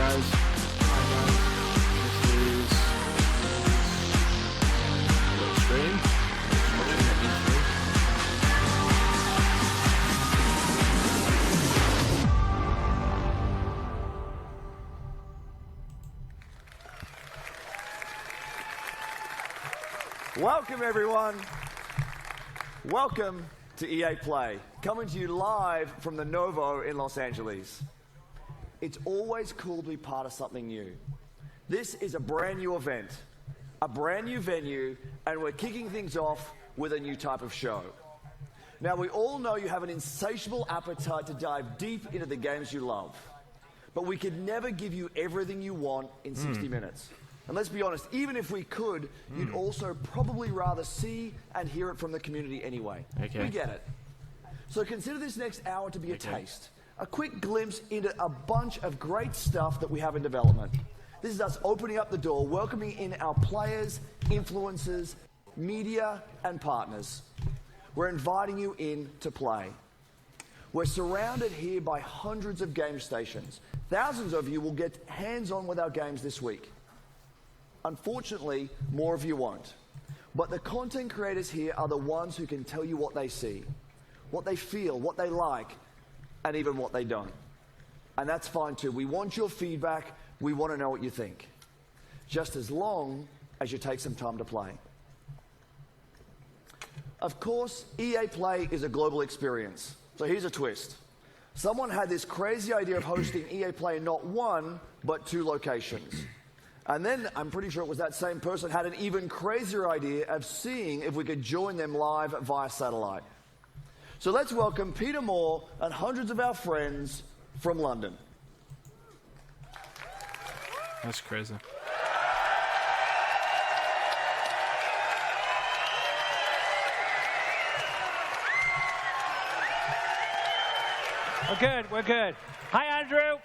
guys. This is the stream. Welcome, everyone. Welcome to EA Play, coming to you live from the Novo in Los Angeles. It's always cool to be part of something new. This is a brand new event, a brand new venue, and we're kicking things off with a new type of show. Now, we all know you have an insatiable appetite to dive deep into the games you love, but we could never give you everything you want in 60 minutes. And let's be honest, even if we could, you'd also probably rather see and hear it from the community anyway. Okay. We get it. So consider this next hour to be a taste, a quick glimpse into a bunch of great stuff that we have in development. This is us opening up the door, welcoming in our players, influencers, media, and partners. We're inviting you in to play. We're surrounded here by hundreds of game stations. Thousands of you will get hands-on with our games this week. Unfortunately, more of you won't. But the content creators here are the ones who can tell you what they see, what they feel, what they like, and even what they don't. And that's fine too. We want your feedback. We want to know what you think. Just as long as you take some time to play. Of course, EA Play is a global experience. So here's a twist. Someone had this crazy idea of hosting EA Play in not one, but 2 locations. And then, I'm pretty sure it was that same person had an even crazier idea of seeing if we could join them live via satellite. So let's welcome Peter Moore and hundreds of our friends from London. That's crazy. We're good, we're good. Hi, Andrew.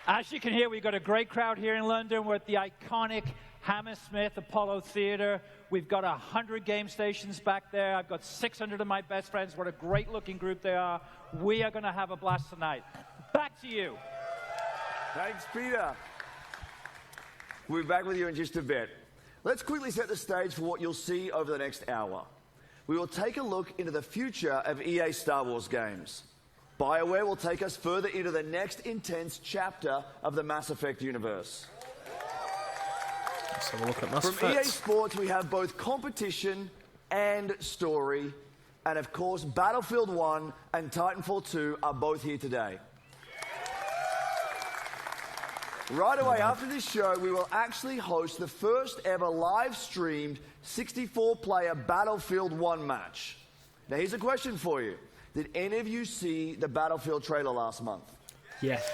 As you can hear, we've got a great crowd here in London. We're at the iconic Hammersmith Apollo Theater. We've got 100 game stations back there. I've got 600 of my best friends. What a great-looking group they are. We are going to have a blast tonight. Back to you. Thanks, Peter. We'll be back with you in just a bit. Let's quickly set the stage for what you'll see over the next hour. We will take a look into the future of EA Star Wars games. BioWare will take us further into the next intense chapter of the Mass Effect universe. Let's have a look at Mass From Effect. EA Sports, we have both competition and story. And of course, Battlefield 1 and Titanfall 2 are both here today. Right away after this show, we will actually host the first ever live-streamed 64-player Battlefield 1 match. Now, here's a question for you. Did any of you see the Battlefield trailer last month? Yes.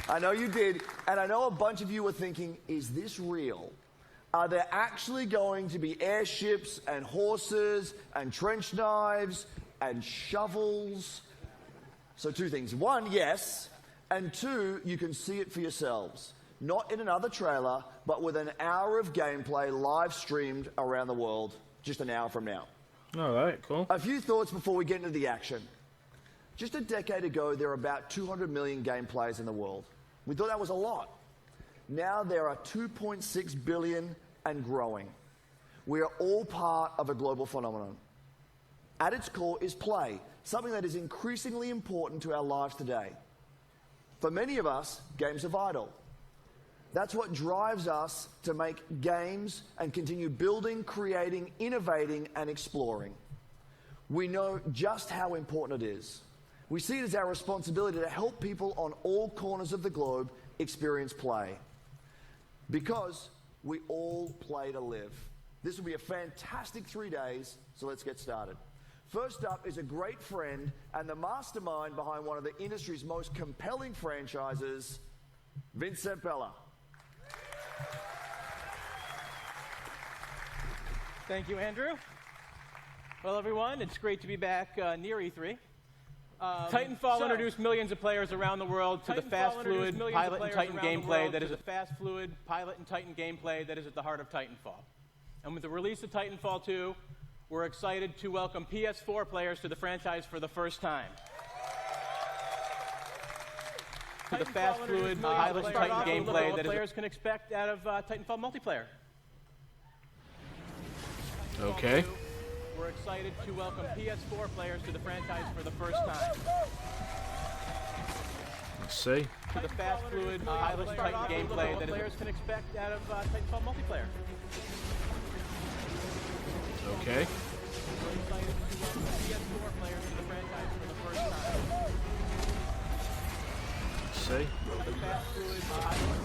I know you did, and I know a bunch of you were thinking, is this real? Are there actually going to be airships and horses and trench knives and shovels? So 2 things. 1, yes, and 2, you can see it for yourselves. Not in another trailer, but with an hour of gameplay live streamed around the world just an hour from now. All right, cool. A few thoughts before we get into the action. Just a decade ago, there were about 200 million game players in the world. We thought that was a lot. Now there are 2.6 billion and growing. We are all part of a global phenomenon. At its core is play, something that is increasingly important to our lives today. For many of us, games are vital. That's what drives us to make games and continue building, creating, innovating, and exploring. We know just how important it is. We see it as our responsibility to help people on all corners of the globe experience play. Because we all play to live. This will be a fantastic 3 days, so let's get started. First up is a great friend and the mastermind behind one of the industry's most compelling franchises, Vincent Bella. Thank you, Andrew. Well, everyone, it's great to be back near E3. Titanfall introduced millions of players around the world to the fast, fluid pilot and Titan gameplay that is at the heart of Titanfall. And with the release of Titanfall 2, we're excited to welcome PS4 players to the franchise for the first time. to the fast, fluid, pilot Titan gameplay that players can expect out of Titanfall multiplayer. Okay. We're excited to welcome PS4 players to the franchise for the first time. Let's see. To the fast, fluid, pilot Titan gameplay that players can expect out of Titanfall multiplayer. Okay. We're excited to welcome PS4 players to the franchise for the first time. Let's see. To the fast, fluid, pilot.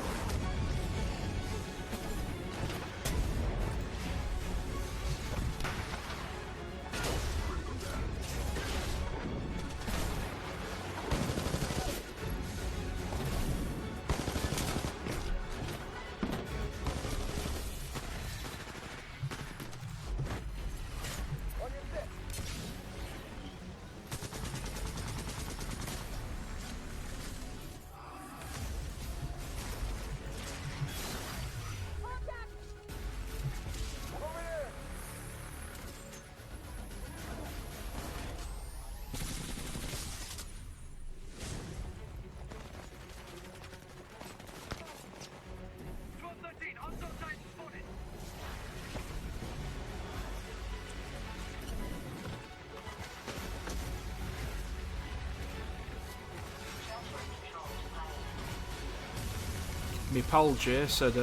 My pal Jay said,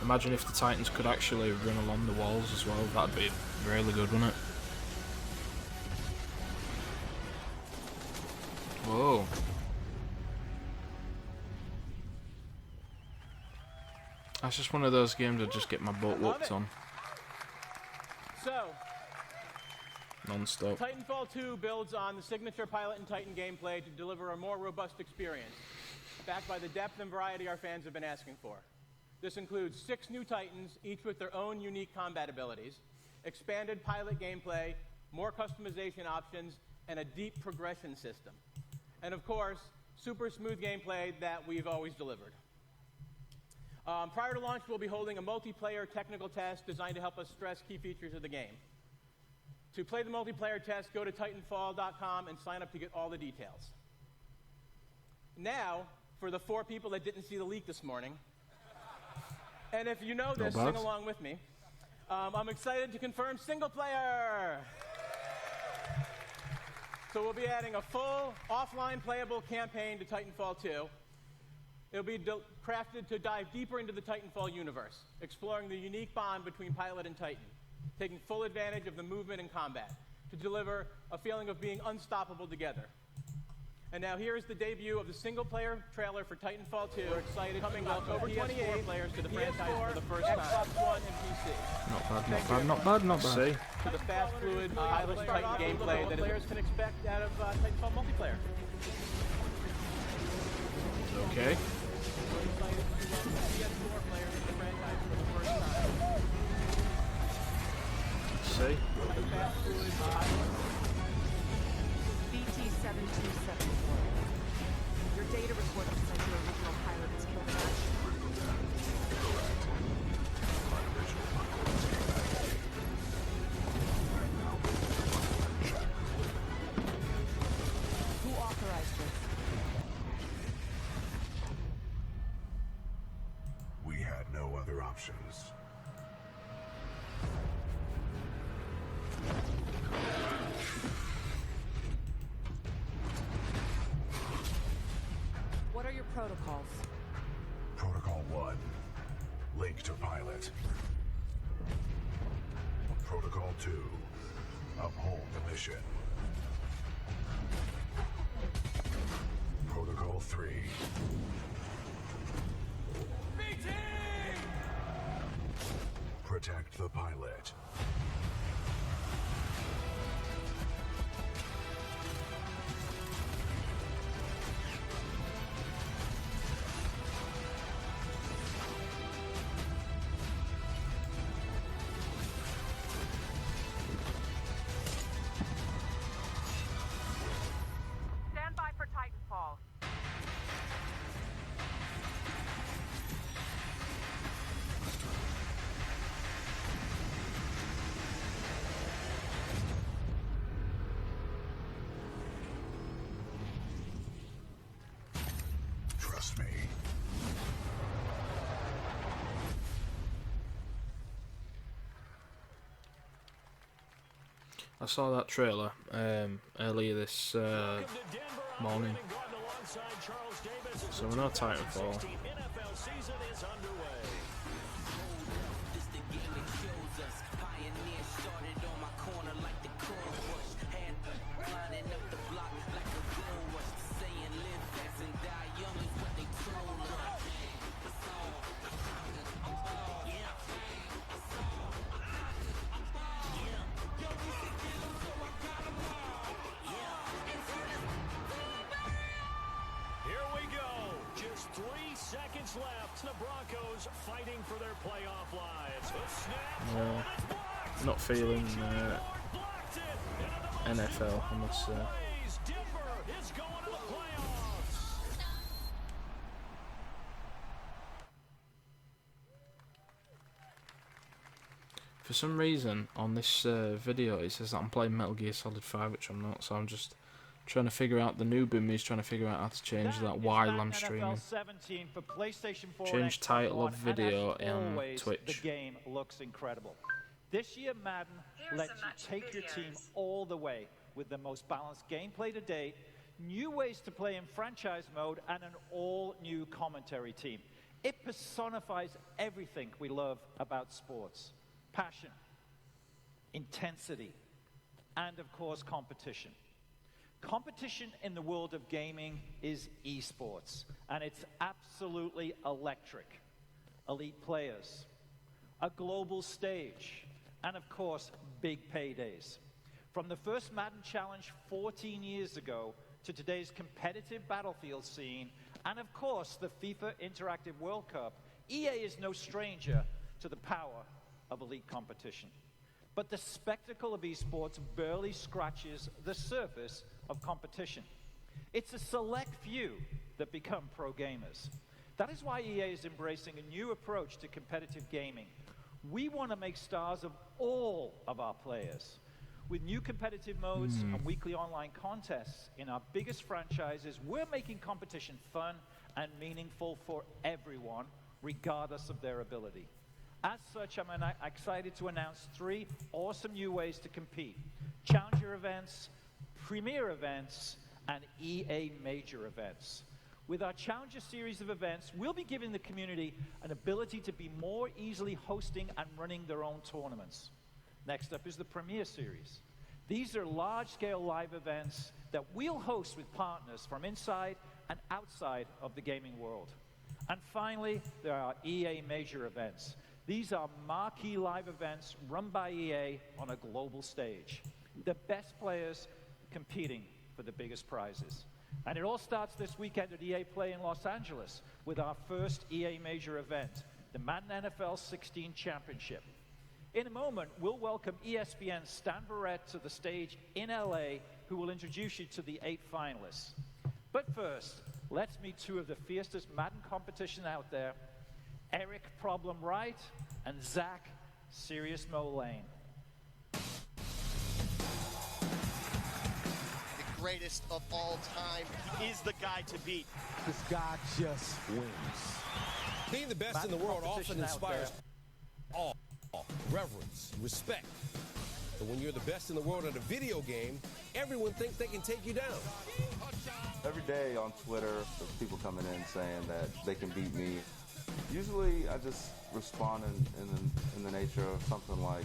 imagine if the Titans could actually run along the walls as well. That'd be really good, wouldn't it? Whoa. That's just one of those games I just get my butt whooped on. So, non-stop. Titanfall 2 builds on the signature Pilot and Titan gameplay to deliver a more robust experience, backed by the depth and variety our fans have been asking for. This includes 6 new Titans, each with their own unique combat abilities, expanded pilot gameplay, more customization options, and a deep progression system. And of course, super smooth gameplay that we've always delivered. Prior to launch, we'll be holding a multiplayer technical test designed to help us stress key features of the game. To play the multiplayer test, go to Titanfall.com and sign up to get all the details. Now, for the 4 people that didn't see the leak this morning, and if you know this, sing along with me. I'm excited to confirm single player. So we'll be adding a full offline playable campaign to Titanfall 2. It'll be crafted to dive deeper into the Titanfall universe, exploring the unique bond between Pilot and Titan, taking full advantage of the movement and combat to deliver a feeling of being unstoppable together. And now here's the debut of the single-player trailer for Titanfall 2. We're excited coming October 28th players to the franchise for the first time. Xbox One and PC. Not bad. See? To the fast, fluid, pilot Titan gameplay that players can expect out of Titanfall multiplayer. Okay. We're excited to welcome PS4 players to the franchise for the first time. Let's see. To the fast, fluid, pilot. BT-7274. Your data report says your original pilot was killed in action. Who authorized this? We had no other options. What are your protocols? Protocol 1. Link to pilot. Protocol 2. Uphold the mission. Protocol 3. BT! Protect the pilot. Stand by for Titanfall. I saw that trailer earlier this morning. So we know Titanfall. Left, the Broncos fighting for their playoff lives. Not feeling NFL, I must say. Denver is going to the playoffs. For some reason on this video it says that I'm playing Metal Gear Solid 5, which I'm not, so I'm just trying to figure out, the noob in me is trying to figure out how to change that while I'm streaming. Change title of video on Twitch. The game looks incredible. This year Madden lets you take your team all the way with the most balanced gameplay to date, new ways to play in franchise mode, and an all-new commentary team. It personifies everything we love about sports. Passion, intensity, and of course competition. Competition in the world of gaming is esports, and it's absolutely electric. Elite players, a global stage, and of course, big paydays. From the first Madden Challenge 14 years ago to today's competitive Battlefield scene, and of course, the FIFA Interactive World Cup, EA is no stranger to the power of elite competition. But the spectacle of esports barely scratches the surface of competition. It's a select few that become pro gamers. That is why EA is embracing a new approach to competitive gaming. We want to make stars of all of our players. With new competitive modes and weekly online contests in our biggest franchises, we're making competition fun and meaningful for everyone, regardless of their ability. As such, I'm excited to announce 3 awesome new ways to compete: Challenger events, Premier events, and EA Major events. With our Challenger series of events, we'll be giving the community an ability to be more easily hosting and running their own tournaments. Next up is the Premier series. These are large-scale live events that we'll host with partners from inside and outside of the gaming world. And finally, there are EA Major events. These are marquee live events run by EA on a global stage. The best players competing for the biggest prizes. And it all starts this weekend at EA Play in Los Angeles with our first EA Major event, the Madden NFL 16 Championship. In a moment, we'll welcome ESPN's Stan Barrett to the stage in LA, who will introduce you to the 8 finalists. But first, let's meet 2 of the fiercest Madden competition out there, Eric Problem Right and Zach Serious Mo Lane. The greatest of all time. He is the guy to beat. This guy just wins. Being the best in the world often inspires awe, reverence, respect. But when you're the best in the world at a video game, everyone thinks they can take you down. Every day on Twitter, there's people coming in saying that they can beat me. Usually, I just respond in the nature of something like,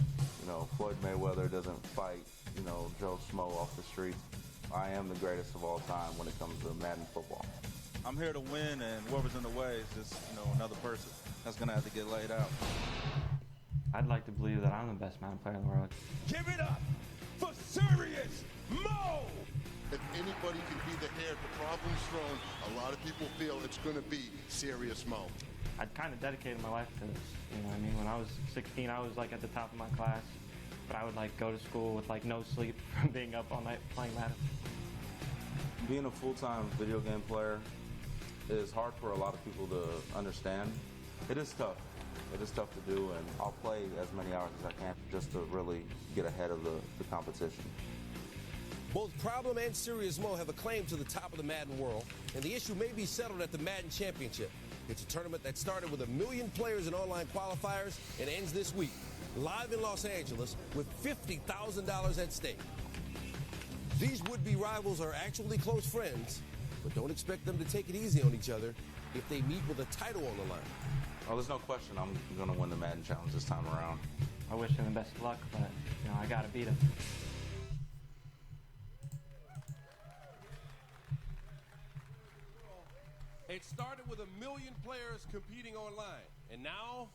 Floyd Mayweather doesn't fight, Joe Schmo off the street. I am the greatest of all time when it comes to Madden football. I'm here to win, and whoever's in the way is just, another person that's going to have to get laid out. I'd like to believe that I'm the best Madden player in the world. Give it up for Serious Mo! If anybody can be the heir to problems thrown, a lot of people feel it's going to be Serious Mo. I'd kind of dedicated my life to this. When I was 16, I was at the top of my class, but I would go to school with no sleep from being up all night playing Madden. Being a full-time video game player is hard for a lot of people to understand. It is tough. It is tough to do, and I'll play as many hours as I can just to really get ahead of the competition. Both Problem and Serious Mo have a claim to the top of the Madden world, and the issue may be settled at the Madden Championship. It's a tournament that started with 1 million players in online qualifiers and ends this week, live in Los Angeles, with $50,000 at stake. These would-be rivals are actually close friends, but don't expect them to take it easy on each other if they meet with a title on the line. Oh, there's no question I'm going to win the Madden Challenge this time around. I wish him the best of luck, but I gotta beat him. It started with 1 million players competing online, and now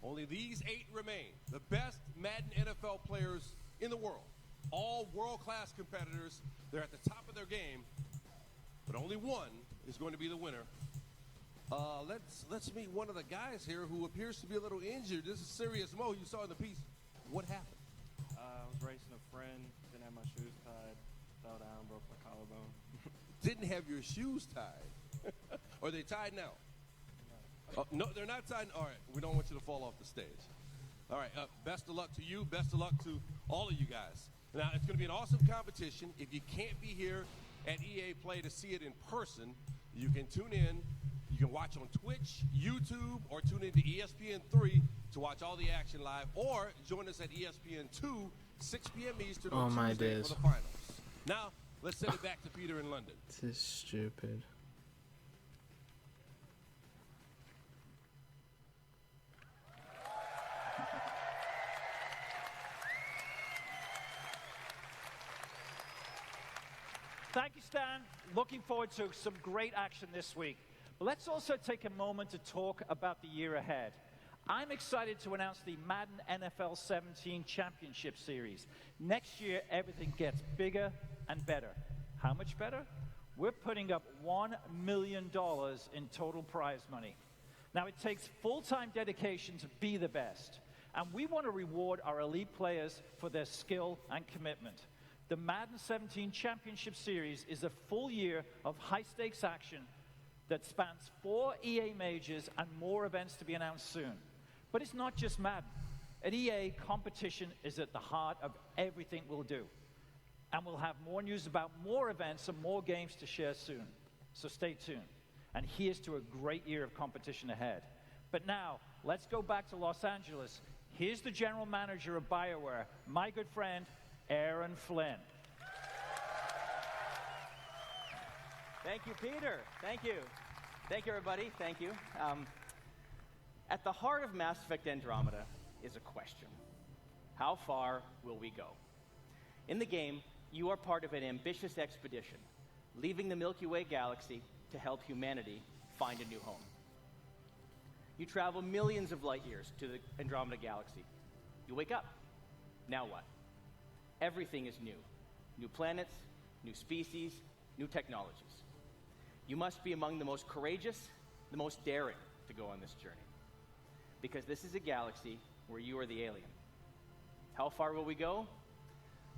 only these 8 remain. The best Madden NFL players in the world. All world-class competitors. They're at the top of their game, but only one is going to be the winner. Let's meet one of the guys here who appears to be a little injured. This is Serious Mo. You saw in the piece. What happened? I was racing a friend, didn't have my shoes tied, fell down, broke my collarbone. Didn't have your shoes tied. Are they tied now? No. No, they're not tied. All right, we don't want you to fall off the stage. All right, best of luck to you. Best of luck to all of you guys. Now, it's going to be an awesome competition. If you can't be here at EA Play to see it in person, you can tune in. You can watch on Twitch, YouTube, or tune into ESPN3 to watch all the action live, or join us at ESPN2, 6 p.m. Eastern on Tuesday for the finals. Now, let's send it back to Peter in London. This is stupid. Thank you, Stan. Looking forward to some great action this week. But let's also take a moment to talk about the year ahead. I'm excited to announce the Madden NFL 17 Championship Series. Next year, everything gets bigger and better. How much better? We're putting up $1 million in total prize money. Now, it takes full-time dedication to be the best, and we want to reward our elite players for their skill and commitment. The Madden 17 Championship Series is a full year of high-stakes action that spans 4 EA majors and more events to be announced soon. But it's not just Madden. At EA, competition is at the heart of everything we'll do. And we'll have more news about more events and more games to share soon. So stay tuned. And here's to a great year of competition ahead. But now, let's go back to Los Angeles. Here's the general manager of BioWare, my good friend, Aaron Flynn. Thank you, Peter. Thank you. Thank you, everybody. Thank you. At the heart of Mass Effect Andromeda is a question. How far will we go? In the game, you are part of an ambitious expedition, leaving the Milky Way galaxy to help humanity find a new home. You travel millions of light years to the Andromeda galaxy. You wake up. Now what? Everything is new. New planets, new species, new technologies. You must be among the most courageous, the most daring to go on this journey. Because this is a galaxy where you are the alien. How far will we go?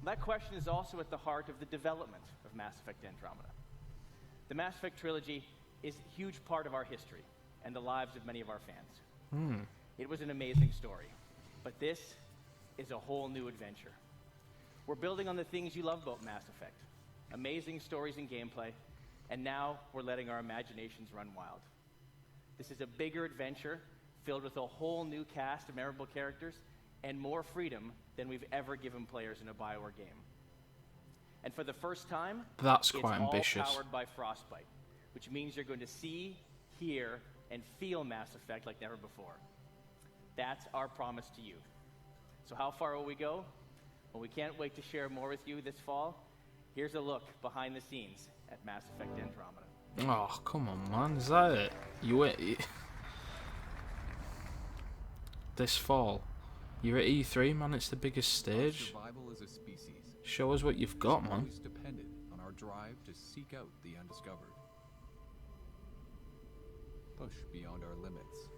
That question is also at the heart of the development of Mass Effect Andromeda. The Mass Effect trilogy is a huge part of our history and the lives of many of our fans. It was an amazing story, but this is a whole new adventure. We're building on the things you love about Mass Effect, amazing stories and gameplay, and now we're letting our imaginations run wild. This is a bigger adventure filled with a whole new cast of memorable characters and more freedom than we've ever given players in a BioWare game. And for the first time, that's quite ambitious. It's all powered by Frostbite, which means you're going to see, hear, and feel Mass Effect like never before. That's our promise to you. So how far will we go? Well, we can't wait to share more with you this fall. Here's a look behind the scenes at Mass Effect Andromeda. Oh, come on, man. Is that it? This fall. You're at E3, man. It's the biggest stage. Survival as a species. Show us what you've got, man. Always dependent on our drive to seek out the undiscovered. Push beyond our limits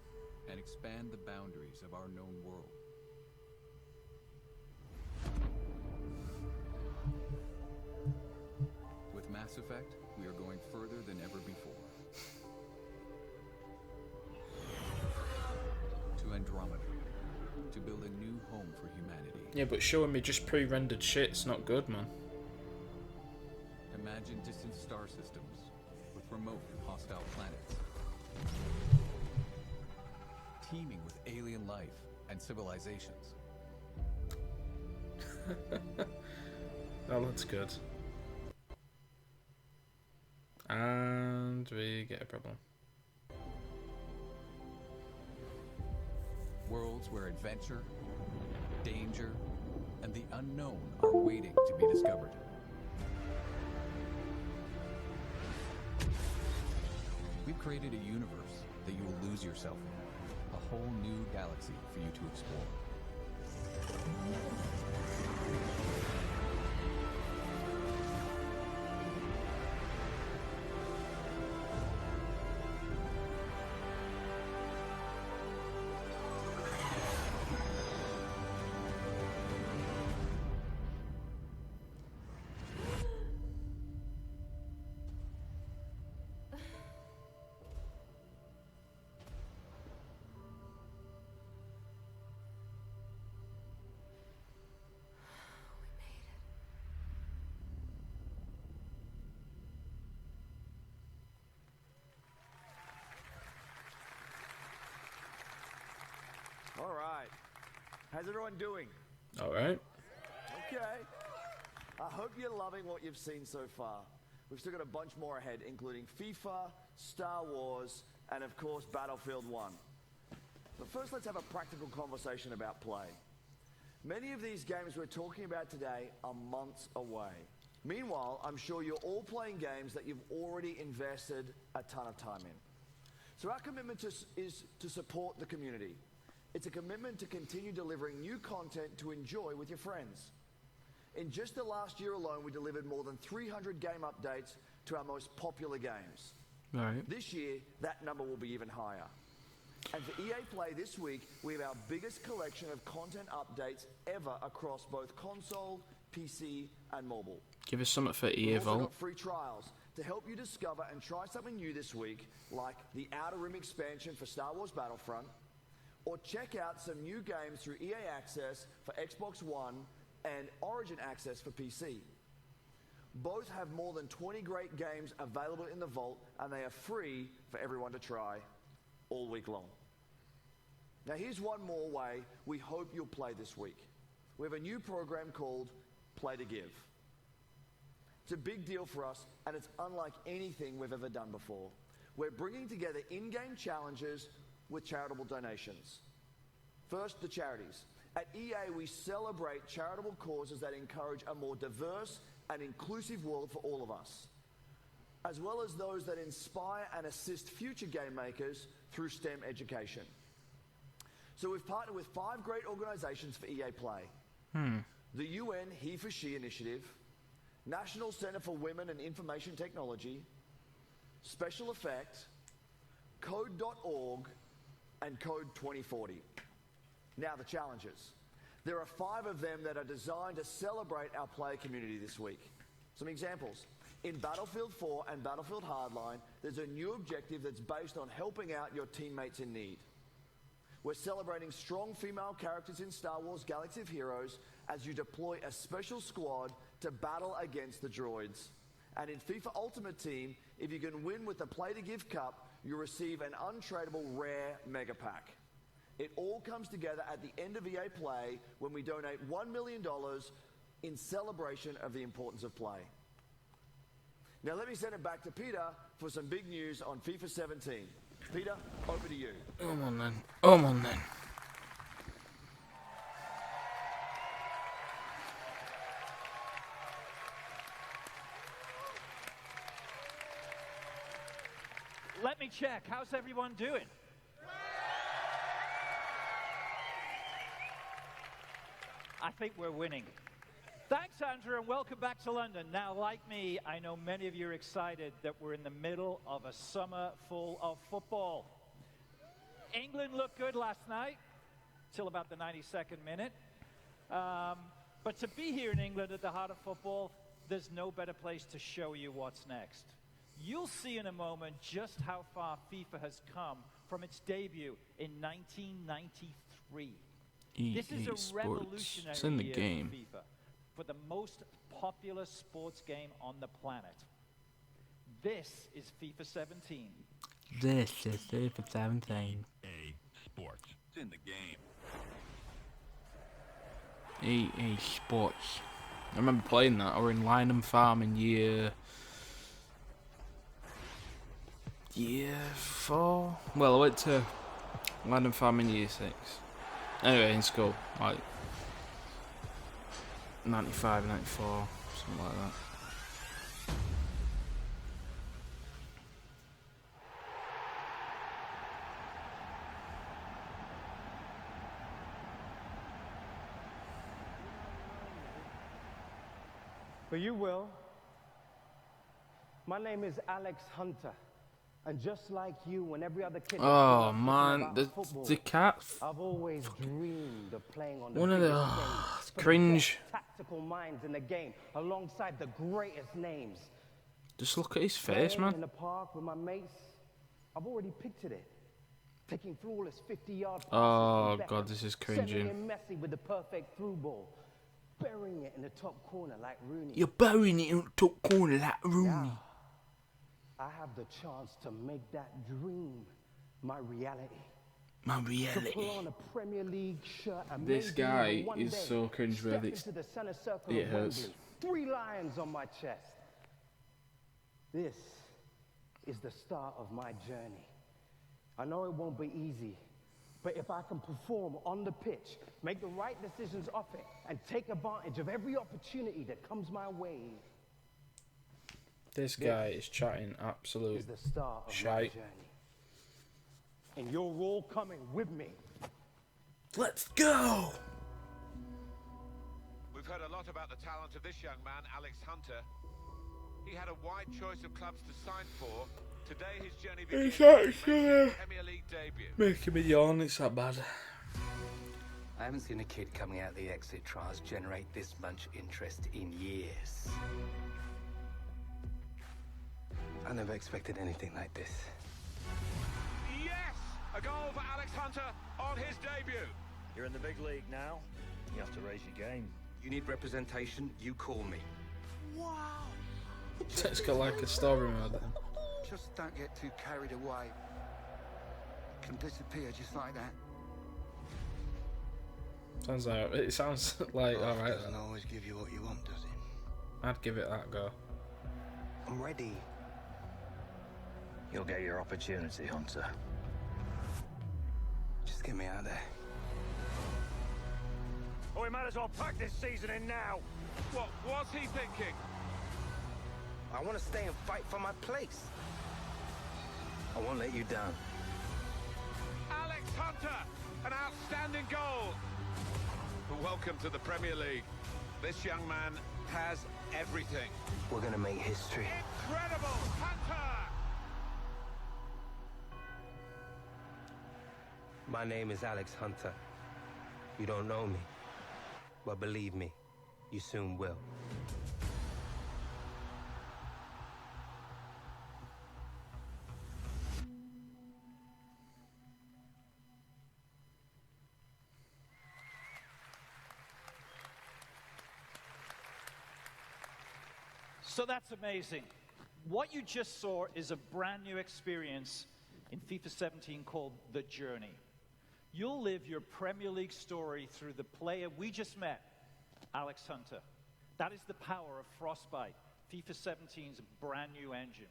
and expand the boundaries of our known world. With Mass Effect, we are going further than ever before. To Andromeda, to build a new home for humanity. Yeah, but showing me just pre-rendered shit's not good, man. Imagine distant star systems with remote and hostile planets. teeming with alien life and civilizations. Oh, that's good. And we get a problem. Worlds where adventure, danger, and the unknown are waiting to be discovered. We've created a universe that you will lose yourself in, a whole new galaxy for you to explore. All right. How's everyone doing? All right. Okay. I hope you're loving what you've seen so far. We've still got a bunch more ahead, including FIFA, Star Wars, and of course, Battlefield 1. But first, let's have a practical conversation about play. Many of these games we're talking about today are months away. Meanwhile, I'm sure you're all playing games that you've already invested a ton of time in. So our commitment is to support the community. It's a commitment to continue delivering new content to enjoy with your friends. In just the last year alone, we delivered more than 300 game updates to our most popular games. All right. This year, that number will be even higher. And for EA Play this week, we have our biggest collection of content updates ever across both console, PC, and mobile. Give us something for EA We've also Vault. got free trials to help you discover and try something new this week, like the Outer Rim expansion for Star Wars Battlefront, or check out some new games through EA Access for Xbox One and Origin Access for PC. Both have more than 20 great games available in the vault, and they are free for everyone to try all week long. Now here's one more way we hope you'll play this week. We have a new program called Play to Give. It's a big deal for us, and it's unlike anything we've ever done before. We're bringing together in-game challenges with charitable donations. First, the charities. At EA, we celebrate charitable causes that encourage a more diverse and inclusive world for all of us, as well as those that inspire and assist future game makers through STEM education. So we've partnered with 5 great organizations for EA Play. The UN He for She Initiative, National Center for Women and Information Technology, Special Effect, Code.org, and Code 2040. Now the challenges. There are 5 of them that are designed to celebrate our player community this week. Some examples. In Battlefield 4 and Battlefield Hardline, there's a new objective that's based on helping out your teammates in need. We're celebrating strong female characters in Star Wars Galaxy of Heroes as you deploy a special squad to battle against the droids. And in FIFA Ultimate Team, if you can win with the Play to Give Cup, you receive an untradeable rare mega pack. It all comes together at the end of EA Play when we donate $1 million in celebration of the importance of play. Now let me send it back to Peter for some big news on FIFA 17. Peter, over to you. Come on then. Come on then. Let me check. How's everyone doing? I think we're winning. Thanks, Andrew, and welcome back to London. Now, like me, I know many of you are excited that we're in the middle of a summer full of football. England looked good last night, till about the 92nd minute. But to be here in England at the heart of football, there's no better place to show you what's next. You'll see in a moment just how far FIFA has come from its debut in 1993. This is a revolutionary it's in the year game. for FIFA, for the most popular sports game on the planet. This is FIFA 17. This is FIFA 17. sports. It's in the game. EA Sports. I remember playing that. I was in Lynham Farm in year 4. Well, I went to Lynham Farm in year 6. Anyway, in school, like 95, 94, something like that. But you will. My name is Alex Hunter. And just like you and every other kid, oh man, the cat. I've always dreamed of playing on one of the cringe. Tactical minds in the game, alongside the greatest names. Just look at his face, man. In the park with my mates, I've already pictured it. Taking flawless 50-yard passes. Oh god, this is cringy. Sending in Messi with the perfect through ball, burying it in the top corner like Rooney. You're burying it in the top corner like Rooney. Now, I have the chance to make that dream my reality. My reality. To put on a Premier League shirt and this guy is so cringeworthy. It hurts. 3 lions on my chest. This is the start of my journey. I know it won't be easy, but if I can perform on the pitch, make the right decisions off it, and take advantage of every opportunity that comes my way. This guy is chatting absolute shite. And you're all coming with me. Let's go! We've heard a lot about the talent of this young man, Alex Hunter. He had a wide choice of clubs to sign for. Today his journey begins with his Premier League debut. Making me yawn, it's that bad. I haven't seen a kid coming out of the exit trials generate this much interest in years. I never expected anything like this. Yes! A goal for Alex Hunter on his debut. You're in the big league now. You have to raise your game. You need representation, you call me. Wow! It's got like a story mode then. Just don't get too carried away. Can disappear just like that. Sounds like it sounds like alright then. Doesn't always give you what you want, does it? I'd give it that go. I'm ready. You'll get your opportunity, Hunter. Just get me out there. Oh, we might as well pack this season in now. What was he thinking? I want to stay and fight for my place. I won't let you down. Alex Hunter, an outstanding goal. Welcome to the Premier League. This young man has everything. We're going to make history. Incredible, Hunter! My name is Alex Hunter. You don't know me, but believe me, you soon will. So that's amazing. What you just saw is a brand new experience in FIFA 17 called The Journey. You'll live your Premier League story through the player we just met, Alex Hunter. That is the power of Frostbite, FIFA 17's brand new engine.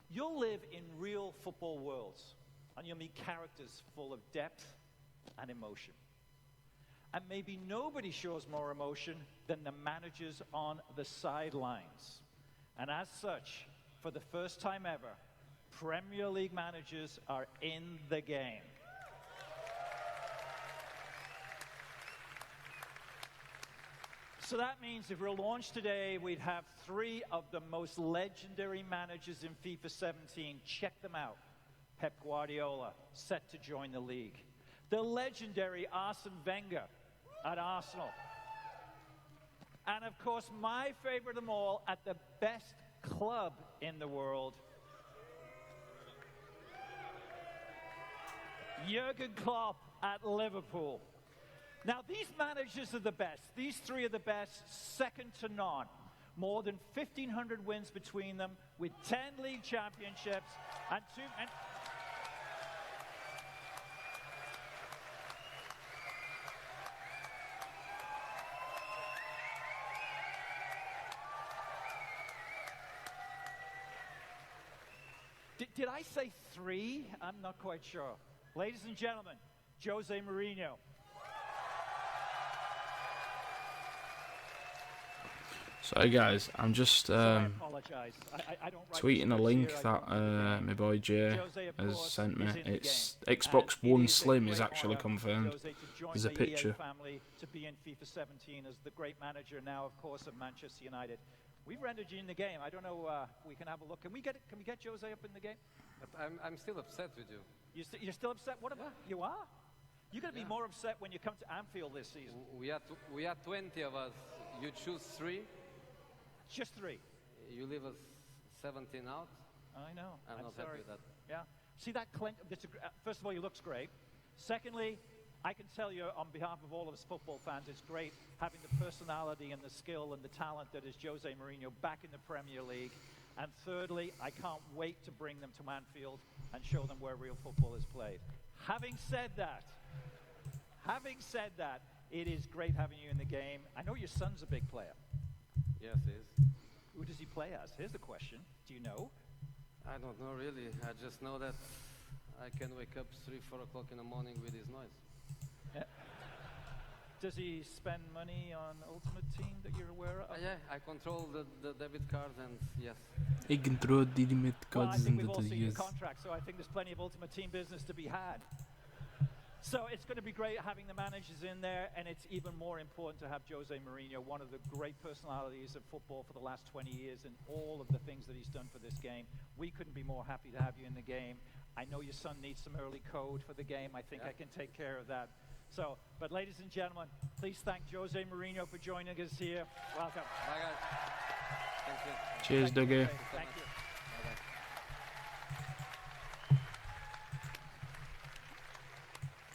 You'll live in real football worlds, and you'll meet characters full of depth and emotion. And maybe nobody shows more emotion than the managers on the sidelines. And as such, for the first time ever, Premier League managers are in the game. So that means if we're launched today, we'd have 3 of the most legendary managers in FIFA 17. Check them out. Pep Guardiola, set to join the league. The legendary Arsene Wenger at Arsenal. And of course, my favorite of them all, at the best club in the world, Jurgen Klopp at Liverpool. Now, these managers are the best. These 3 are the best, second to none. More than 1,500 wins between them, with 10 league championships and Did I say 3? I'm not quite sure. Ladies and gentlemen, Jose Mourinho. Sorry guys, I'm just tweeting a link that my boy Jay has sent me. It's Xbox One Slim is actually confirmed. There's a picture. To be in FIFA 17 as the great manager now, of course, of Manchester United. We've rendered you in the game. I don't know. We can have a look. Can we get Jose up in the game? But I'm still upset with you. You're still upset? What about you are? You're going to be more upset when you come to Anfield this season. We are 20 of us. You choose 3. Just 3. You leave us 17 out. I know. I'm not happy with that. Yeah. See that Clint? First of all, he looks great. Secondly, I can tell you on behalf of all of us football fans, it's great having the personality and the skill and the talent that is Jose Mourinho back in the Premier League. And thirdly, I can't wait to bring them to Anfield and show them where real football is played. Having said that, it is great having you in the game. I know your son's a big player. Yes, he is. Who does he play as? Here's the question. Do you know? I don't know really. I just know that I can wake up 3, 4 o'clock in the morning with his noise. Yeah. Does he spend money on Ultimate Team that you're aware of? Yeah, I control the debit card and yes. He control the debit cards. Well, I think we've all seen your contract, so I think there's plenty of Ultimate Team business to be had. So it's going to be great having the managers in there, and it's even more important to have Jose Mourinho, one of the great personalities of football for the last 20 years, and all of the things that he's done for this game. We couldn't be more happy to have you in the game. I know your son needs some early code for the game. I think I can take care of that. So, but ladies and gentlemen, please thank Jose Mourinho for joining us here. Welcome. Bye, guys. Thank you. Cheers, Dougie. Thank you.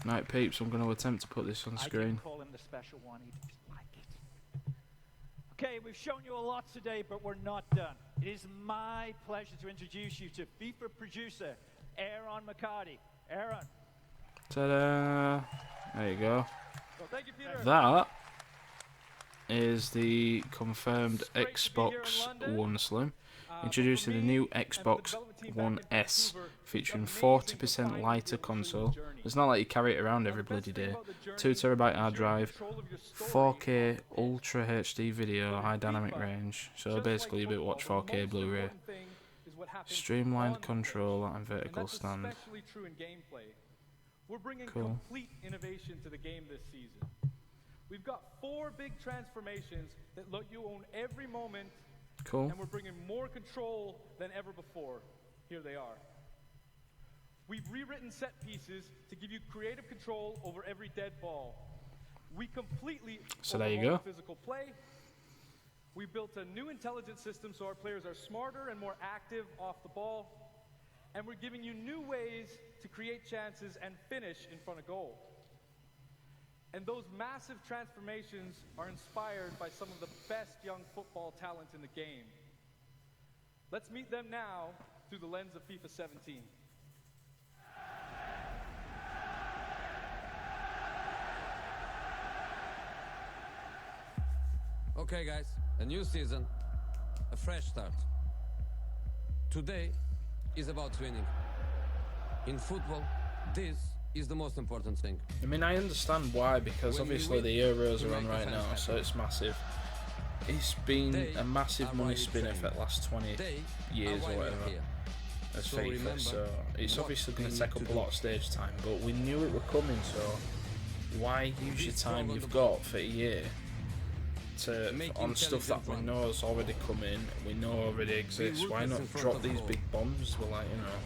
Right, peeps, I'm going to attempt to put this on screen. I didn't call him the special one. He just like it. Okay, we've shown you a lot today, but we're not done. It is my pleasure to introduce you to FIFA producer Aaron McCarty. Aaron. Ta-da! There you go. Well, thank you, Peter. That is the confirmed Xbox One Slim, introducing the new Xbox One S, featuring 40% lighter console. It's not like you carry it around every bloody day. 2TB hard drive, 4K Ultra HD video, high dynamic range. So basically, you watch 4K Blu-ray. Streamlined controller and vertical stand. We're bringing cool. Complete innovation to the game this season. We've got 4 big transformations that let you own every moment. Cool. And we're bringing more control than ever before. Here they are. We've rewritten set pieces to give you creative control over every dead ball. We completely overhauled physical play. We built a new intelligence system so our players are smarter and more active off the ball. And we're giving you new ways to create chances and finish in front of goal. And those massive transformations are inspired by some of the best young football talent in the game. Let's meet them now through the lens of FIFA 17. Okay, guys, a new season, a fresh start. Today is about winning. In football, this is the most important thing. I mean, I understand why, because obviously the Euros are on right now, so it's massive. It's been a massive money spinner for the last 20 years or whatever as FIFA, so it's obviously going to take up a lot of stage time, but we knew it were coming, so why use your time you've got for a year on stuff that we know is already coming, we know already exists? Why not drop these big bombs? We're like, you know,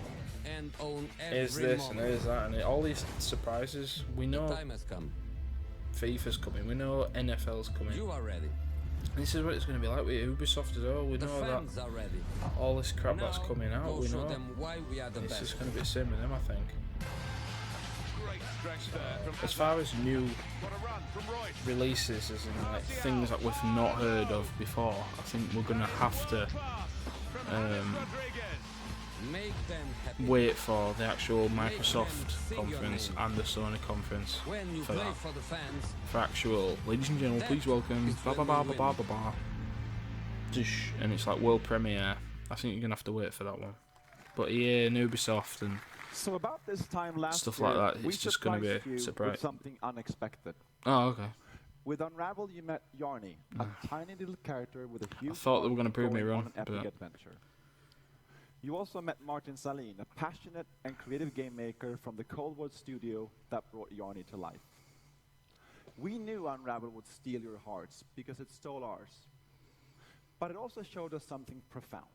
here's this and here's that, and all these surprises. We know FIFA's coming, we know NFL's coming. You are ready. This is what it's going to be like with Ubisoft as well. We know that all this crap that's coming out, we know it's just going to be the same with them, I think. As far as new releases, as in like things that we've not heard of before, I think we're going to have to wait for the actual Microsoft conference and the Sony conference for that. For actual, ladies and gentlemen, please welcome ba ba ba ba ba ba ba. And it's like world premiere. I think you're going to have to wait for that one. But EA and Ubisoft and So about this time last stuff year, like that, we it's just going to surprised be you surprise. with something unexpected. Oh, okay. With Unravel, you met Yarny, a tiny little character with a huge I thought they were going to prove me wrong, on an epic but adventure. You also met Martin Salin, a passionate and creative game maker from the Cold War studio that brought Yarny to life. We knew Unravel would steal your hearts because it stole ours. But it also showed us something profound.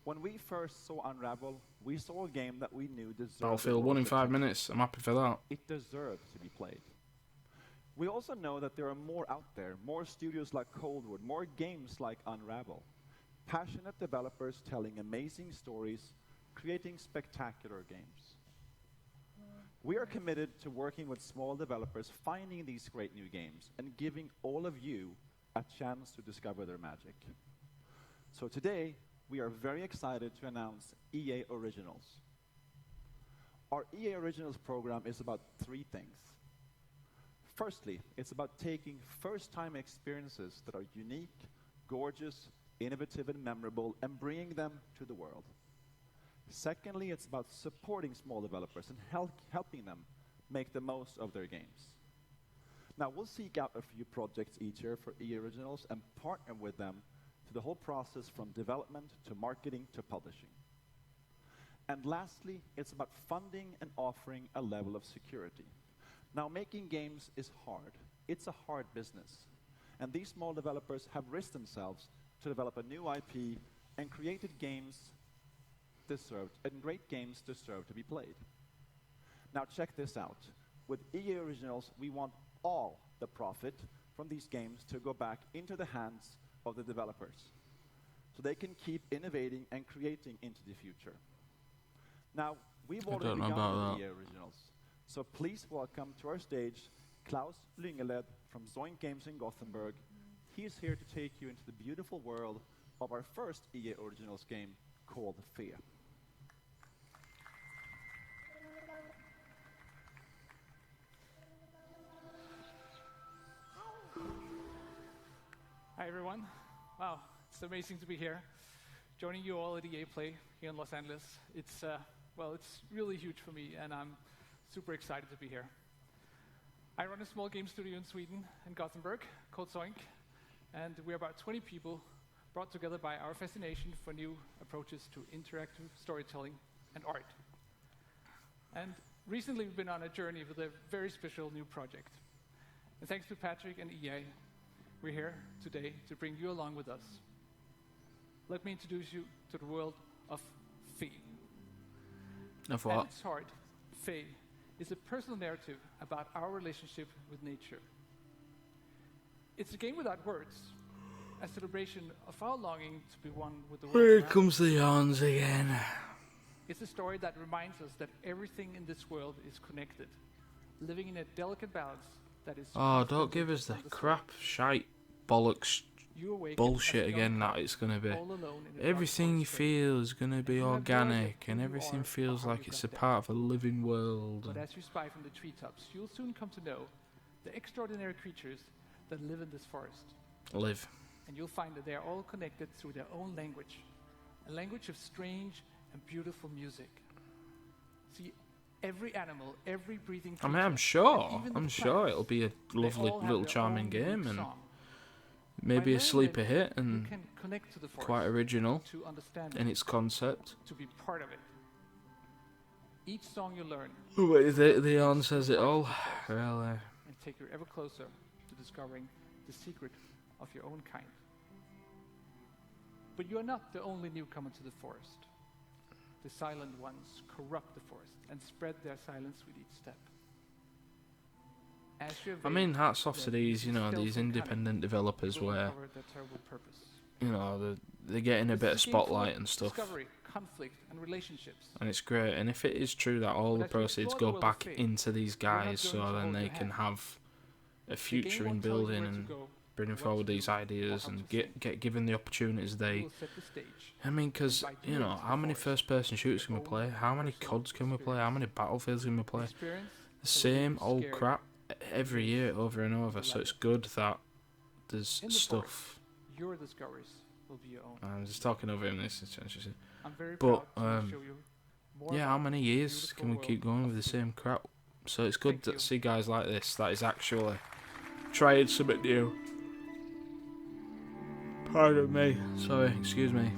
When we first saw Unravel, we saw a game that we knew deserved Battlefield 1 in 5 minutes. I'm happy for that. It deserved to be played. We also know that there are more out there, more studios like Coldwood, more games like Unravel. Passionate developers telling amazing stories, creating spectacular games. We are committed to working with small developers, finding these great new games, and giving all of you a chance to discover their magic. So today, we are very excited to announce EA Originals. Our EA Originals program is about 3 things. Firstly, it's about taking first-time experiences that are unique, gorgeous, innovative, and memorable, and bringing them to the world. Secondly, it's about supporting small developers and helping them make the most of their games. Now, we'll seek out a few projects each year for EA Originals and partner with them through the whole process from development to marketing to publishing. And lastly, it's about funding and offering a level of security. Now, making games is hard. It's a hard business. And these small developers have risked themselves to develop a new IP and created games and great games deserve to be played. Now, check this out. With EA Originals, we want all the profit from these games to go back into the hands of the developers so they can keep innovating and creating into the future. Now, we've already begun with EA Originals. So please welcome to our stage Klaus Lyngeled from Zoink Games in Gothenburg. He's here to take you into the beautiful world of our first EA Originals game called Fe. Hi everyone. Wow, it's amazing to be here, joining you all at EA Play here in Los Angeles. It's really huge for me, and I'm super excited to be here. I run a small game studio in Sweden, in Gothenburg, called Zoink, and we're about 20 people brought together by our fascination for new approaches to interactive storytelling and art. And recently we've been on a journey with a very special new project. And thanks to Patrick and EA, we're here today to bring you along with us. Let me introduce you to the world of Fe. Of what? At its heart, Fe is a personal narrative about our relationship with nature. It's a game without words, a celebration of our longing to be one with the world. Here comes the yawns again. It's a story that reminds us that everything in this world is connected, living in a delicate balance that is... Oh, don't give us the crap, shite, bollocks, bullshit again that it's going to be. Everything you feel is going to be organic, and everything feels like it's a part of a living world. But as you spy from the treetops, you'll soon come to know the extraordinary creatures that live in this forest. Live. And you'll find that they are all connected through their own language, a language of strange and beautiful music. See, every animal, every breathing creature, I'm sure it'll be a lovely little charming game, and maybe a sleeper hit, and quite original in its concept. To be part of it. Each song you learn. Wait, the yarn says it all. Really. And take you ever closer to discovering the secret of your own kind. But you are not the only newcomer to the forest. The silent ones corrupt the forest and spread their silence with each step. I mean, hats off to these, these independent developers where, they're getting a bit of spotlight and stuff. Conflict, and relationships. And it's great. And if it is true that all the proceeds go back into these guys so then they can have a future in building and bringing forward these ideas and get given the opportunities I mean, because, how many first-person shooters can we play? How many CODs can we play? How many Battlefields can we play? The same old crap every year over and over, so it's good that there's stuff. Your discoveries will be your own. I'm just talking over him. This is I'm very but proud to show you more yeah, about how many the years beautiful can we world keep going of with the football. same crap? So it's good to see guys like this that is actually trying something new. Pardon me. Sorry, excuse me.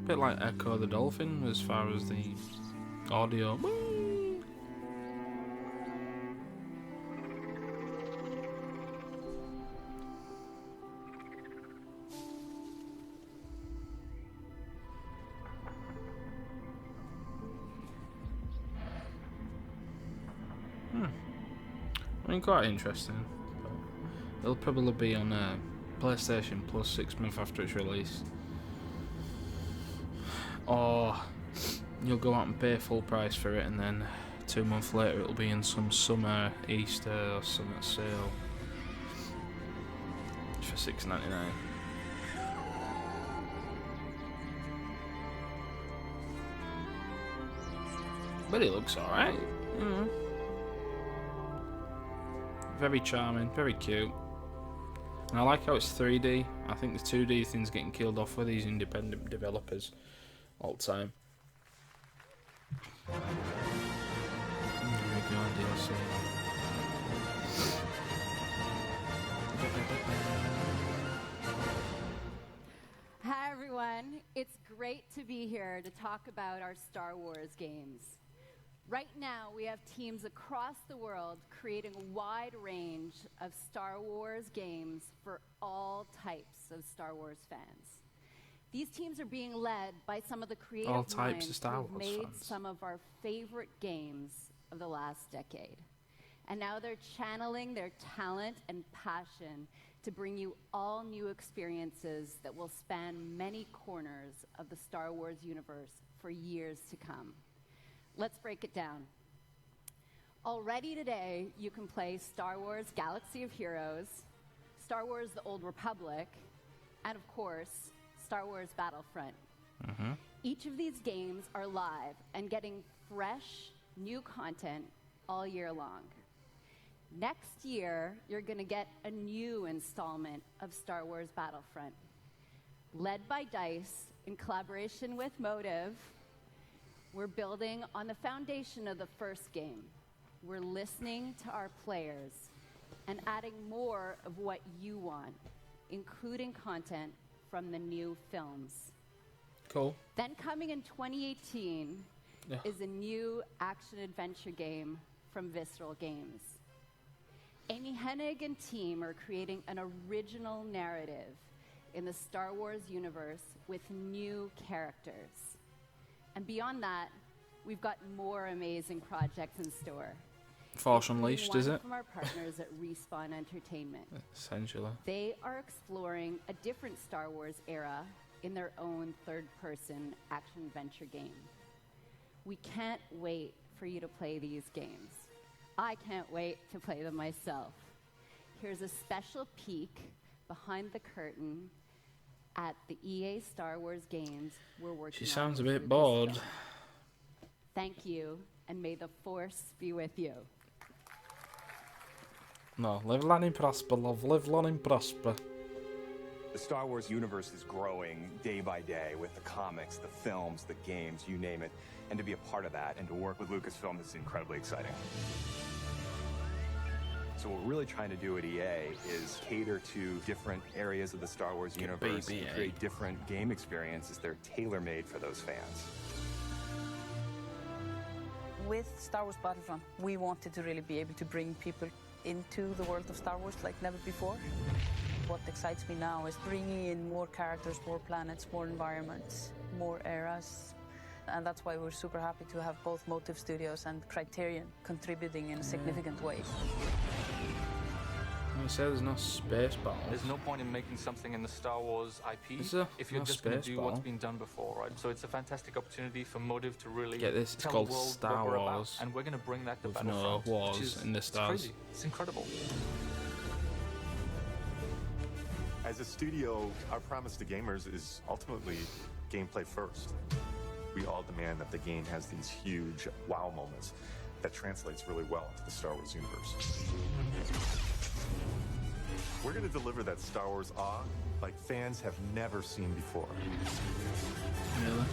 Bit like Echo the Dolphin as far as the audio. I mean, quite interesting. It'll probably be on PlayStation Plus 6 months after its release. Or you'll go out and pay full price for it, and then 2 months later it'll be in some summer, Easter or some sale for $6.99. But it looks alright. Very charming, very cute. And I like how it's 3D. I think the 2D thing's getting killed off with these independent developers all the time. Here we go, DLC. Hi everyone, it's great to be here to talk about our Star Wars games. Right now we have teams across the world creating a wide range of Star Wars games for all types of Star Wars fans. These teams are being led by some of the creative All types of minds Star who've Wars made fans. some of our favorite games of the last decade. And now they're channeling their talent and passion to bring you all new experiences that will span many corners of the Star Wars universe for years to come. Let's break it down. Already today, you can play Star Wars Galaxy of Heroes, Star Wars The Old Republic, and of course, Star Wars Battlefront. Each of these games are live and getting fresh, new content all year long. Next year, you're going to get a new installment of Star Wars Battlefront. Led by DICE, in collaboration with Motive, we're building on the foundation of the first game. We're listening to our players and adding more of what you want, including content from the new films. Cool. Then coming in 2018 is a new action-adventure game from Visceral Games. Amy Hennig and team are creating an original narrative in the Star Wars universe with new characters. And beyond that, we've got more amazing projects in store. Force Unleashed, is it? From our partners at Respawn Entertainment. Essentially. They are exploring a different Star Wars era in their own third-person action-adventure game. We can't wait for you to play these games. I can't wait to play them myself. Here's a special peek behind the curtain at the EA Star Wars games we're working on. She sounds a for bit this bored. film. Thank you, and may the Force be with you. No, live long and prosper, love. Live long and prosper. The Star Wars universe is growing day by day with the comics, the films, the games, you name it. And to be a part of that and to work with Lucasfilm is incredibly exciting. So what we're really trying to do at EA is cater to different areas of the Star Wars universe and create different game experiences that are tailor-made for those fans. With Star Wars Battlefront, we wanted to really be able to bring people into the world of Star Wars like never before. What excites me now is bringing in more characters, more planets, more environments, more eras. And that's why we're super happy to have both Motive Studios and Criterion contributing in a significant way. You say there's no space battles. There's no point in making something in the Star Wars IP Is there? if you're No just going to space do what's battle? been done before, right? So it's a fantastic opportunity for Motive to really Get this, it's tell called the world Star what we're about, Wars, and we're going to bring that to with Battlefront, no wars which is in the stars. It's crazy. It's incredible. As a studio, our promise to gamers is ultimately gameplay first. We all demand that the game has these huge wow moments that translates really well into the Star Wars universe. We're going to deliver that Star Wars awe like fans have never seen before. Really?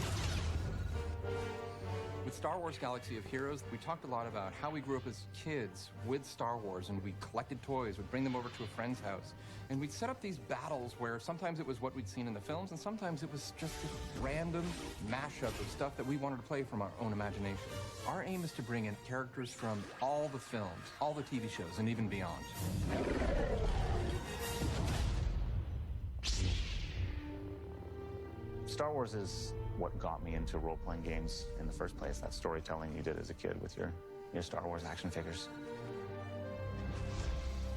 With Star Wars Galaxy of Heroes, we talked a lot about how we grew up as kids with Star Wars, and we collected toys, we'd bring them over to a friend's house, and we'd set up these battles where sometimes it was what we'd seen in the films, and sometimes it was just this random mashup of stuff that we wanted to play from our own imagination. Our aim is to bring in characters from all the films, all the TV shows, and even beyond. Star Wars is what got me into role-playing games in the first place, that storytelling you did as a kid with your Star Wars action figures.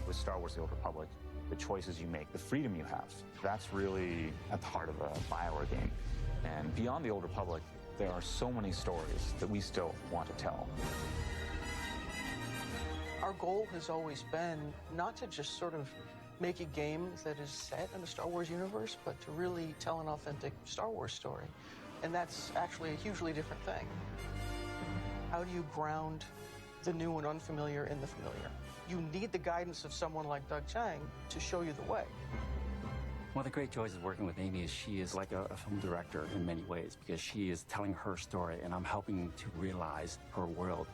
With Star Wars: The Old Republic, the choices you make, the freedom you have, that's really at the heart of a BioWare game. And beyond The Old Republic, there are so many stories that we still want to tell. Our goal has always been not to just sort of make a game that is set in the Star Wars universe, but to really tell an authentic Star Wars story. And that's actually a hugely different thing. How do you ground the new and unfamiliar in the familiar? You need the guidance of someone like Doug Chiang to show you the way. One of the great joys of working with Amy is she is like a film director in many ways, because she is telling her story and I'm helping to realize her world.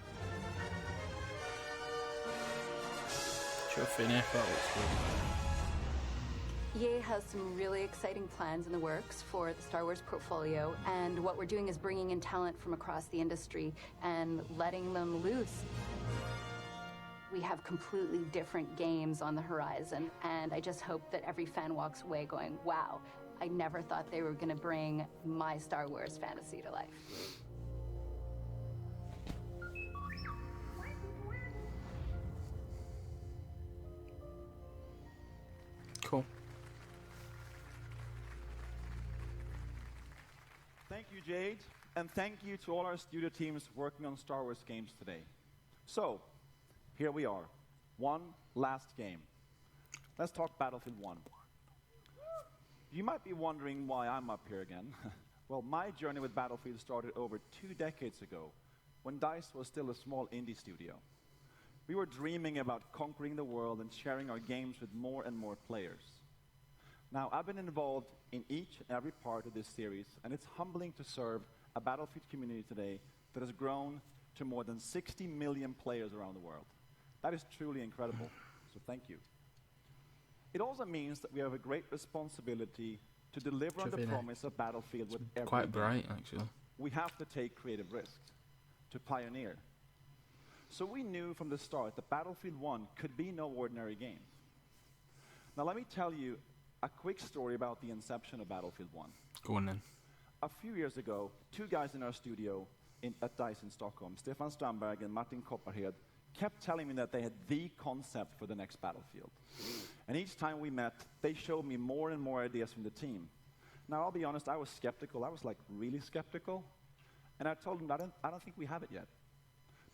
EA has some really exciting plans in the works for the Star Wars portfolio, and what we're doing is bringing in talent from across the industry and letting them loose. We have completely different games on the horizon, and I just hope that every fan walks away going, wow, I never thought they were going to bring my Star Wars fantasy to life. Cool. Thank you, Jade, and thank you to all our studio teams working on Star Wars games today. So, here we are. One last game. Let's talk Battlefield 1. You might be wondering why I'm up here again. Well, my journey with Battlefield started over 2 decades ago, when DICE was still a small indie studio. We were dreaming about conquering the world and sharing our games with more and more players. Now, I've been involved in each and every part of this series, and it's humbling to serve a Battlefield community today that has grown to more than 60 million players around the world. That is truly incredible, so thank you. It also means that we have a great responsibility to deliver on the promise of Battlefield with every quite game. bright, actually. We have to take creative risks, to pioneer. So we knew from the start that Battlefield 1 could be no ordinary game. Now let me tell you a quick story about the inception of Battlefield 1. Go on then. A few years ago, 2 guys in our studio at DICE in Stockholm, Stefan Strandberg and Martin Kopparhed, kept telling me that they had the concept for the next Battlefield. And each time we met, they showed me more and more ideas from the team. Now, I'll be honest, I was skeptical. I was like really skeptical. And I told them, I don't think we have it yet.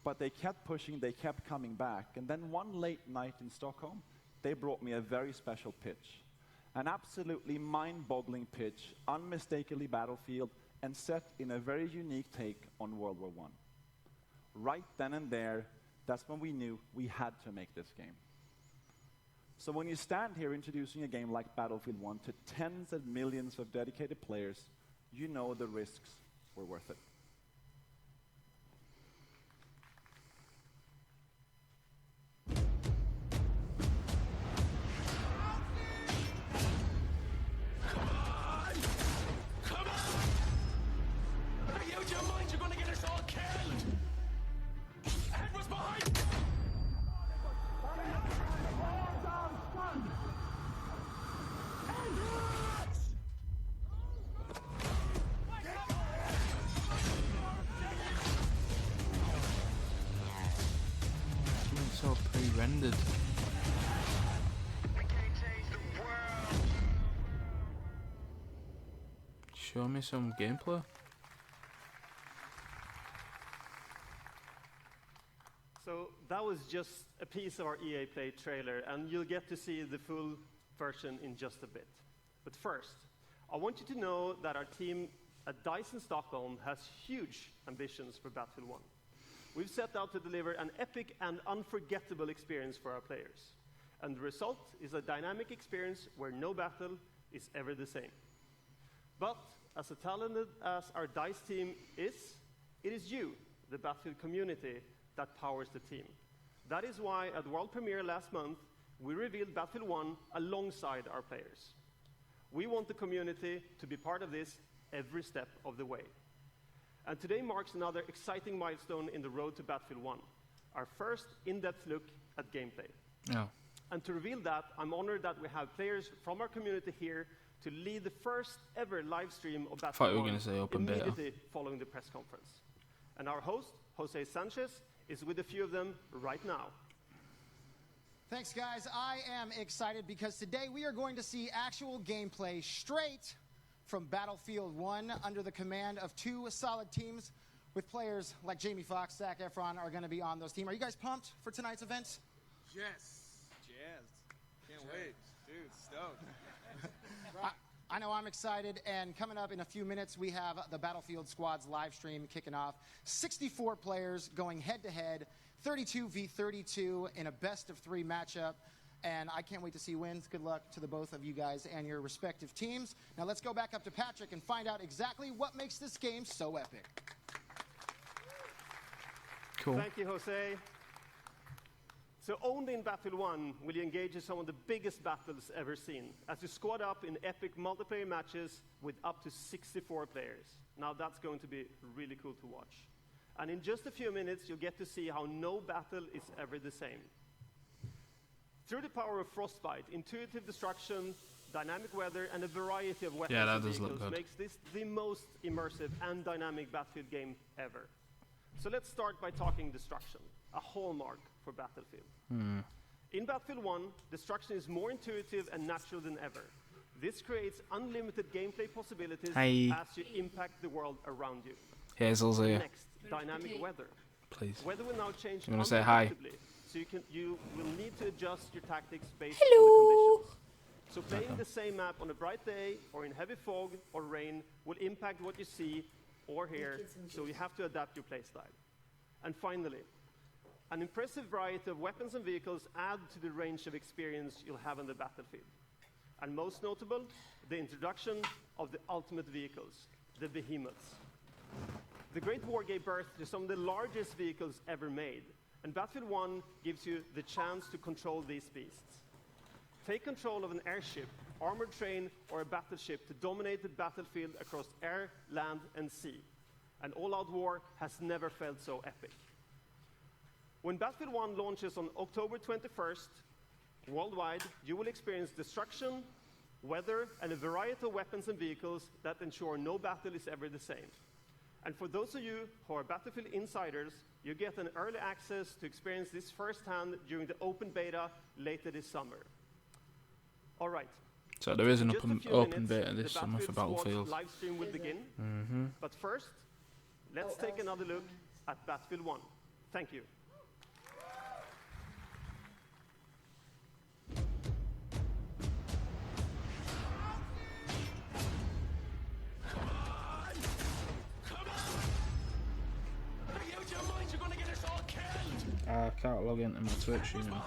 But they kept pushing, they kept coming back. And then one late night in Stockholm, they brought me a very special pitch. An absolutely mind-boggling pitch, unmistakably Battlefield, and set in a very unique take on World War I. Right then and there, that's when we knew we had to make this game. So when you stand here introducing a game like Battlefield 1 to tens of millions of dedicated players, you know the risks were worth it. So pre-rendered. Show me some gameplay. So that was just a piece of our EA Play trailer, and you'll get to see the full version in just a bit. But first, I want you to know that our team at DICE in Stockholm has huge ambitions for Battlefield 1. We've set out to deliver an epic and unforgettable experience for our players. And the result is a dynamic experience where no battle is ever the same. But as talented as our DICE team is, it is you, the Battlefield community, that powers the team. That is why at World Premiere last month, we revealed Battlefield 1 alongside our players. We want the community to be part of this every step of the way. And today marks another exciting milestone in the road to Battlefield 1, our first in-depth look at gameplay. Yeah. And to reveal that, I'm honored that we have players from our community here to lead the first ever live stream of Battlefield 1 immediately following the press conference. And our host, Jose Sanchez, is with a few of them right now. Thanks, guys. I am excited because today we are going to see actual gameplay straight from Battlefield 1 under the command of two solid teams with players like Jamie Foxx, Zac Efron are going to be on those teams. Are you guys pumped for tonight's event? Yes. Jazzed. Can't wait. Dude, stoked. I know I'm excited, and coming up in a few minutes, we have the Battlefield Squads live stream kicking off. 64 players going head-to-head, 32 v 32 in a best-of-3 matchup, and I can't wait to see wins. Good luck to the both of you guys and your respective teams. Now let's go back up to Patrick and find out exactly what makes this game so epic. Cool. Thank you, Jose. So only in Battlefield 1 will you engage in some of the biggest battles ever seen, as you squad up in epic multiplayer matches with up to 64 players. Now that's going to be really cool to watch. And in just a few minutes, you'll get to see how no battle is ever the same. Through the power of Frostbite, intuitive destruction, dynamic weather, and a variety of weapons and vehicles makes this the most immersive and dynamic Battlefield game ever. So let's start by talking destruction, a hallmark for Battlefield. In Battlefield 1, destruction is more intuitive and natural than ever. This creates unlimited gameplay possibilities as you impact the world around you. Here's Elzia. Next, dynamic weather. Please. Weather will now change You want to say hi? so you will need to adjust your tactics based on the conditions. So playing the same map on a bright day or in heavy fog or rain will impact what you see or hear, so you have to adapt your playstyle. And finally, an impressive variety of weapons and vehicles add to the range of experience you'll have on the battlefield. And most notable, the introduction of the ultimate vehicles, the behemoths. The Great War gave birth to some of the largest vehicles ever made, and Battlefield 1 gives you the chance to control these beasts. Take control of an airship, armored train, or a battleship to dominate the battlefield across air, land, and sea. An all-out war has never felt so epic. When Battlefield 1 launches on October 21st, worldwide, you will experience destruction, weather, and a variety of weapons and vehicles that ensure no battle is ever the same. And for those of you who are Battlefield insiders, you get an early access to experience this firsthand during the open beta later this summer. All right. So there is an open beta this summer for Battlefield. Live stream will begin. But first, let's take another look at Battlefield 1. Thank you. I can't log into my Twitch, you know.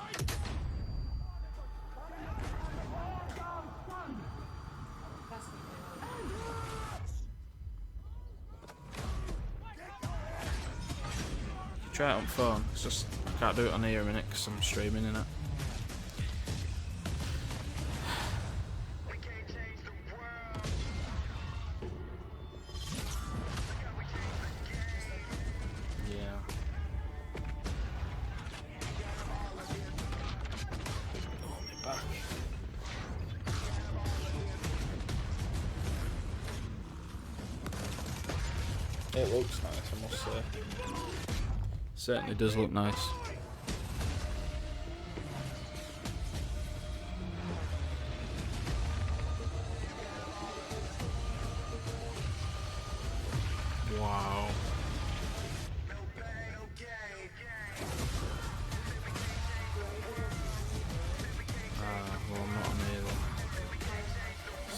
Try it on phone, it's just I can't do it on here a minute because I'm streaming in it. It looks nice, I must say. Certainly does look nice. Wow. Well, I'm not on here then.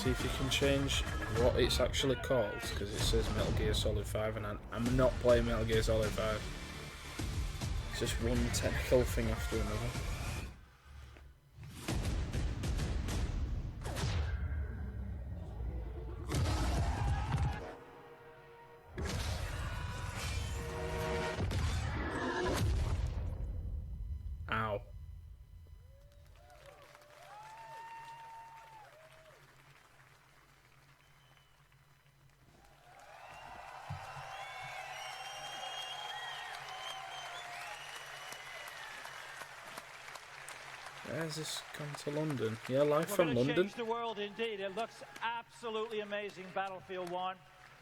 See if you can change what it's actually called, because it says Metal Gear Solid 5 and I'm not playing Metal Gear Solid 5. It's just one technical thing after another. Ow. Where's this come to London? Yeah, live from London. Change the world indeed. It looks absolutely amazing, Battlefield 1.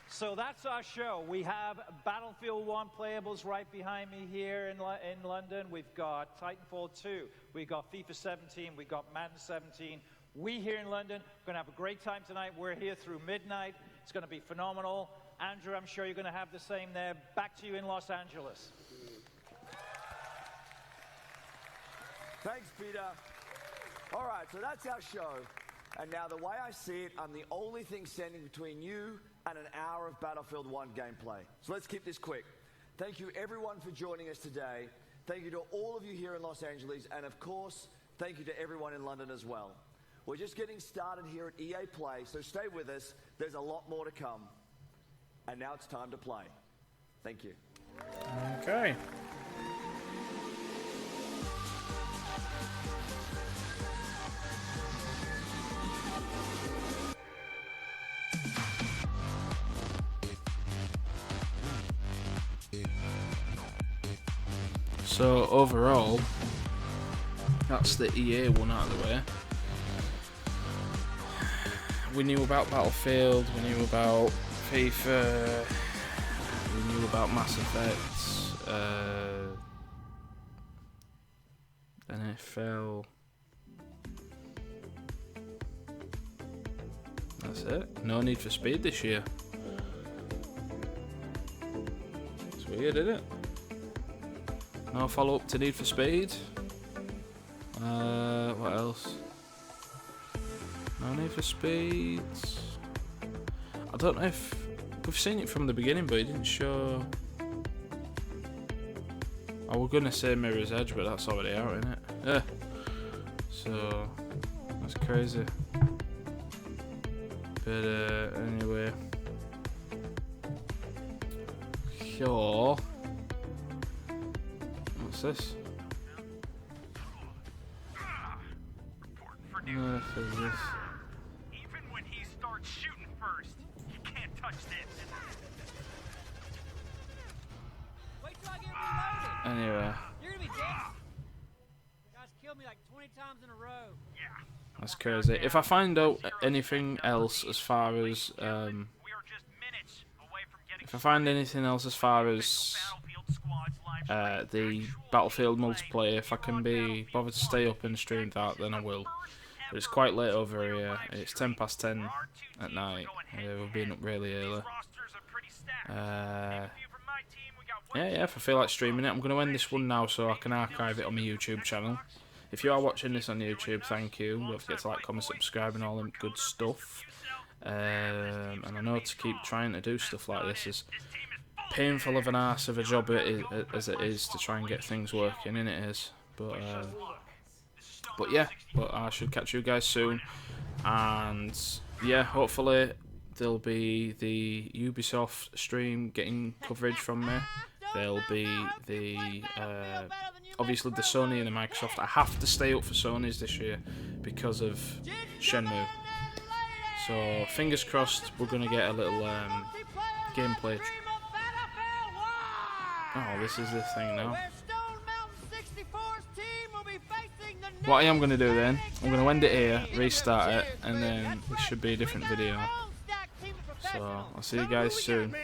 So that's our show. We have Battlefield 1 playables right behind me here in London. We've got Titanfall 2. We've got FIFA 17. We've got Madden 17. We here in London are going to have a great time tonight. We're here through midnight. It's going to be phenomenal. Andrew, I'm sure you're going to have the same there. Back to you in Los Angeles. Thanks, Peter. All right, so that's our show. And now the way I see it, I'm the only thing standing between you and an hour of Battlefield 1 gameplay. So let's keep this quick. Thank you everyone for joining us today. Thank you to all of you here in Los Angeles. And of course, thank you to everyone in London as well. We're just getting started here at EA Play, so stay with us. There's a lot more to come. And now it's time to play. Thank you. Okay. So overall, that's the EA one out of the way. We knew about Battlefield, we knew about FIFA, we knew about Mass Effect, NFL. That's it. No Need for Speed this year. It's weird, isn't it? No follow-up to Need for Speed. What else? No Need for Speed. I don't know if we've seen it from the beginning, but it didn't show. I was gonna say Mirror's Edge, but that's already out, isn't it? Yeah. So that's crazy. But anyway, sure. What's this? What is this? Even when he starts shooting first, you can't touch this. Wait till I get reloaded. Anyway. You're gonna be dead. You guys killed me like 20 times in a row. Yeah. That's crazy. If I find out anything else as far as if I find anything else as far as the Battlefield multiplayer, if I can be bothered to stay up and stream that, then I will. But it's quite late over here. It's 10 past 10 at night. We've been up really early. Yeah, if I feel like streaming it, I'm going to end this one now so I can archive it on my YouTube channel. If you are watching this on YouTube, thank you. Don't forget to like, comment, subscribe and all them good stuff. And I know to keep trying to do stuff like this is painful of an arse of a job as it is to try and get things working, and it is. But yeah, I should catch you guys soon. And yeah, hopefully there'll be the Ubisoft stream getting coverage from me. There'll be the obviously the Sony and the Microsoft. I have to stay up for Sony's this year because of Shenmue. So fingers crossed we're gonna get a little gameplay. Oh, this is the thing now. What I am gonna do then, I'm gonna end it here, restart it, and then it should be a different video. So I'll see you guys soon.